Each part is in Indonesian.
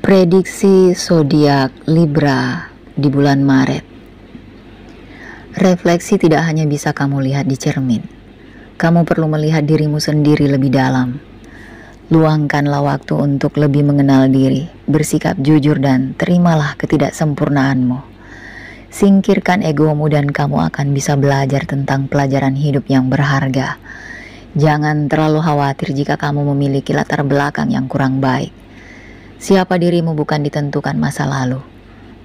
Prediksi zodiak Libra di bulan Maret. Refleksi tidak hanya bisa kamu lihat di cermin. Kamu perlu melihat dirimu sendiri lebih dalam. Luangkanlah waktu untuk lebih mengenal diri, bersikap jujur dan terimalah ketidaksempurnaanmu. Singkirkan egomu dan kamu akan bisa belajar tentang pelajaran hidup yang berharga. Jangan terlalu khawatir jika kamu memiliki latar belakang yang kurang baik. Siapa dirimu bukan ditentukan masa lalu.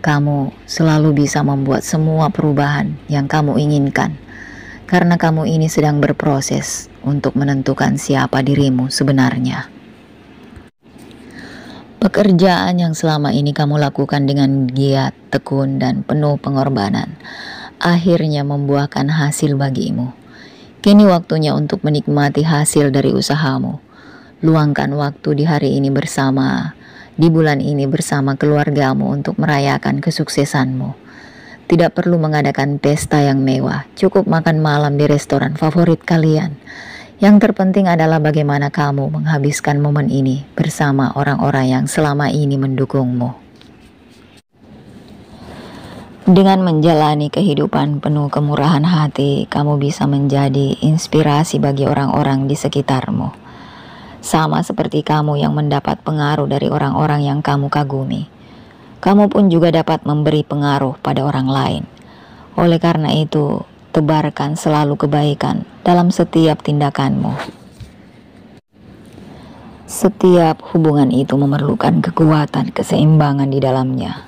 Kamu selalu bisa membuat semua perubahan yang kamu inginkan, karena kamu ini sedang berproses untuk menentukan siapa dirimu sebenarnya. Pekerjaan yang selama ini kamu lakukan dengan giat, tekun, dan penuh pengorbanan akhirnya membuahkan hasil bagimu. Kini waktunya untuk menikmati hasil dari usahamu. Luangkan waktu di bulan ini bersama keluargamu untuk merayakan kesuksesanmu. Tidak perlu mengadakan pesta yang mewah, cukup makan malam di restoran favorit kalian. Yang terpenting adalah bagaimana kamu menghabiskan momen ini bersama orang-orang yang selama ini mendukungmu. Dengan menjalani kehidupan penuh kemurahan hati, kamu bisa menjadi inspirasi bagi orang-orang di sekitarmu. Sama seperti kamu yang mendapat pengaruh dari orang-orang yang kamu kagumi, kamu pun juga dapat memberi pengaruh pada orang lain. Oleh karena itu, tebarkan selalu kebaikan dalam setiap tindakanmu. Setiap hubungan itu memerlukan kekuatan, keseimbangan di dalamnya.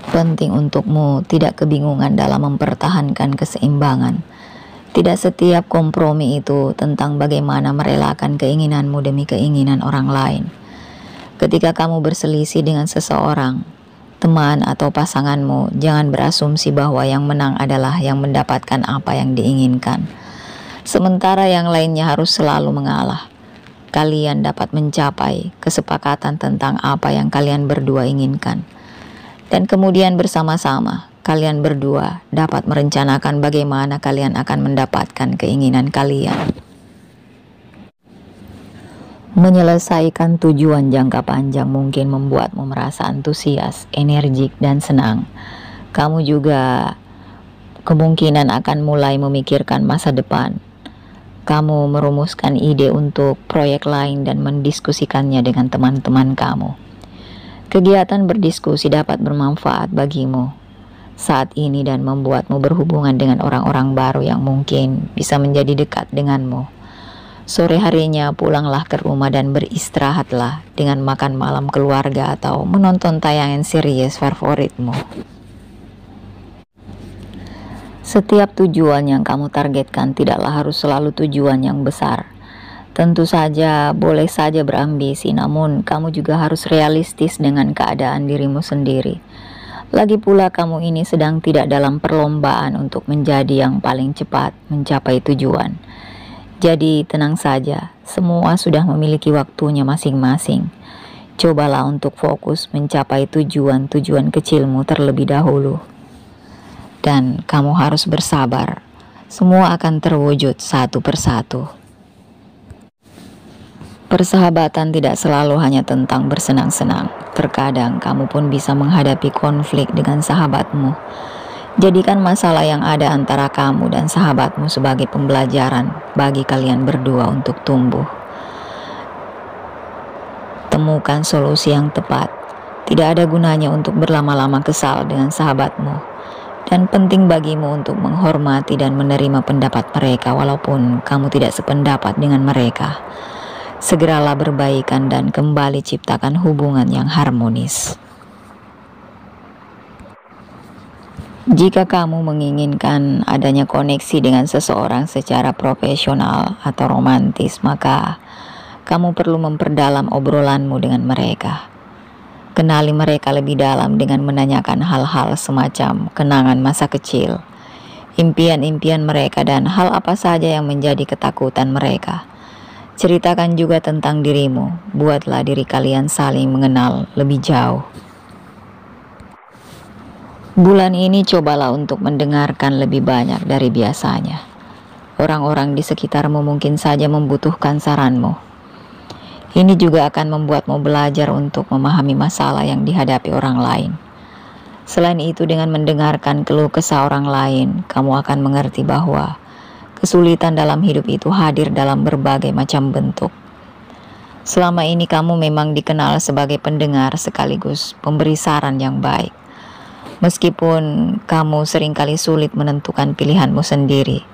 Penting untukmu tidak kebingungan dalam mempertahankan keseimbangan. Tidak setiap kompromi itu tentang bagaimana merelakan keinginanmu demi keinginan orang lain. Ketika kamu berselisih dengan seseorang, teman atau pasanganmu, jangan berasumsi bahwa yang menang adalah yang mendapatkan apa yang diinginkan, sementara yang lainnya harus selalu mengalah. Kalian dapat mencapai kesepakatan tentang apa yang kalian berdua inginkan, dan kemudian bersama-sama kalian berdua dapat merencanakan bagaimana kalian akan mendapatkan keinginan kalian. Menyelesaikan tujuan jangka panjang mungkin membuatmu merasa antusias, energik, dan senang. Kamu juga kemungkinan akan mulai memikirkan masa depan. Kamu merumuskan ide untuk proyek lain dan mendiskusikannya dengan teman-teman kamu. Kegiatan berdiskusi dapat bermanfaat bagimu saat ini dan membuatmu berhubungan dengan orang-orang baru yang mungkin bisa menjadi dekat denganmu. Sore harinya pulanglah ke rumah dan beristirahatlah dengan makan malam keluarga atau menonton tayangan series favoritmu. Setiap tujuan yang kamu targetkan tidaklah harus selalu tujuan yang besar. Tentu saja boleh saja berambisi, namun kamu juga harus realistis dengan keadaan dirimu sendiri. Lagi pula kamu ini sedang tidak dalam perlombaan untuk menjadi yang paling cepat mencapai tujuan. Jadi tenang saja, semua sudah memiliki waktunya masing-masing. Cobalah untuk fokus mencapai tujuan-tujuan kecilmu terlebih dahulu. Dan kamu harus bersabar, semua akan terwujud satu persatu. Persahabatan tidak selalu hanya tentang bersenang-senang. Terkadang kamu pun bisa menghadapi konflik dengan sahabatmu. Jadikan masalah yang ada antara kamu dan sahabatmu sebagai pembelajaran bagi kalian berdua untuk tumbuh. Temukan solusi yang tepat. Tidak ada gunanya untuk berlama-lama kesal dengan sahabatmu. Dan penting bagimu untuk menghormati dan menerima pendapat mereka walaupun kamu tidak sependapat dengan mereka. Segeralah berbaikan dan kembali ciptakan hubungan yang harmonis. Jika kamu menginginkan adanya koneksi dengan seseorang secara profesional atau romantis, maka kamu perlu memperdalam obrolanmu dengan mereka. Kenali mereka lebih dalam dengan menanyakan hal-hal semacam kenangan masa kecil, impian-impian mereka, dan hal apa saja yang menjadi ketakutan mereka. Ceritakan juga tentang dirimu, buatlah diri kalian saling mengenal lebih jauh. Bulan ini cobalah untuk mendengarkan lebih banyak dari biasanya. Orang-orang di sekitarmu mungkin saja membutuhkan saranmu. Ini juga akan membuatmu belajar untuk memahami masalah yang dihadapi orang lain. Selain itu, dengan mendengarkan keluh kesah orang lain, kamu akan mengerti bahwa kesulitan dalam hidup itu hadir dalam berbagai macam bentuk. Selama ini kamu memang dikenal sebagai pendengar sekaligus pemberi saran yang baik. Meskipun kamu seringkali sulit menentukan pilihanmu sendiri.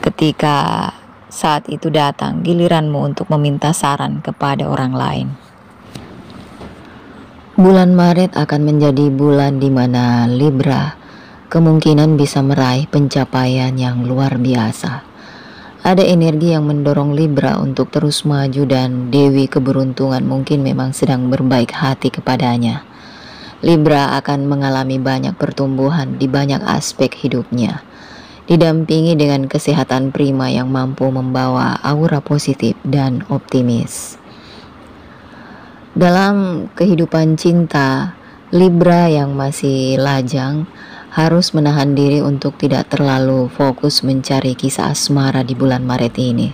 Ketika saat itu datang, giliranmu untuk meminta saran kepada orang lain. Bulan Maret akan menjadi bulan di mana Libra kemungkinan bisa meraih pencapaian yang luar biasa. Ada energi yang mendorong Libra untuk terus maju dan Dewi Keberuntungan mungkin memang sedang berbaik hati kepadanya. Libra akan mengalami banyak pertumbuhan di banyak aspek hidupnya, didampingi dengan kesehatan prima yang mampu membawa aura positif dan optimis. Dalam kehidupan cinta, Libra yang masih lajang harus menahan diri untuk tidak terlalu fokus mencari kisah asmara di bulan Maret ini.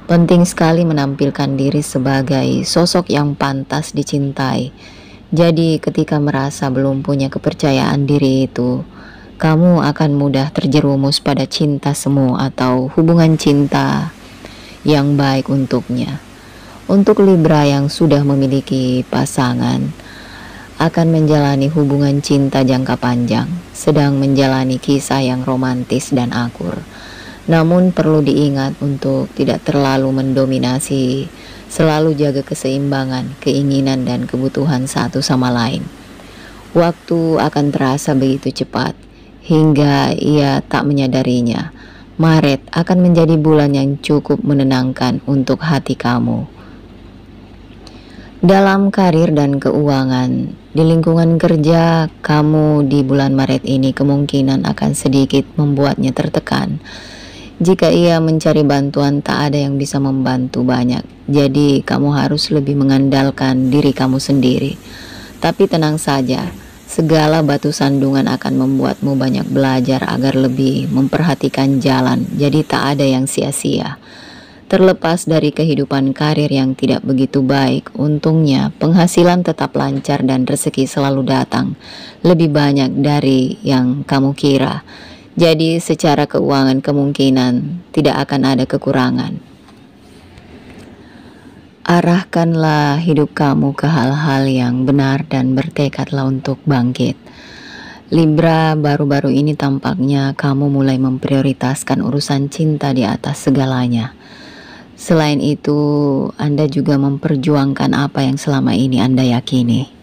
Penting sekali menampilkan diri sebagai sosok yang pantas dicintai. Jadi ketika merasa belum punya kepercayaan diri itu, kamu akan mudah terjerumus pada cinta semu atau hubungan cinta yang baik untuknya. Untuk Libra yang sudah memiliki pasangan, akan menjalani hubungan cinta jangka panjang, sedang menjalani kisah yang romantis dan akur. Namun perlu diingat untuk tidak terlalu mendominasi, selalu jaga keseimbangan, keinginan dan kebutuhan satu sama lain. Waktu akan terasa begitu cepat, hingga ia tak menyadarinya. Maret akan menjadi bulan yang cukup menenangkan untuk hati kamu. Dalam karir dan keuangan, di lingkungan kerja, kamu di bulan Maret ini kemungkinan akan sedikit membuatnya tertekan. Jika ia mencari bantuan, tak ada yang bisa membantu banyak. Jadi kamu harus lebih mengandalkan diri kamu sendiri. Tapi tenang saja, segala batu sandungan akan membuatmu banyak belajar agar lebih memperhatikan jalan. Jadi tak ada yang sia-sia. Terlepas dari kehidupan karir yang tidak begitu baik, untungnya penghasilan tetap lancar dan rezeki selalu datang, lebih banyak dari yang kamu kira. Jadi secara keuangan kemungkinan tidak akan ada kekurangan. Arahkanlah hidup kamu ke hal-hal yang benar dan bertekadlah untuk bangkit. Libra, baru-baru ini tampaknya kamu mulai memprioritaskan urusan cinta di atas segalanya. Selain itu, Anda juga memperjuangkan apa yang selama ini Anda yakini.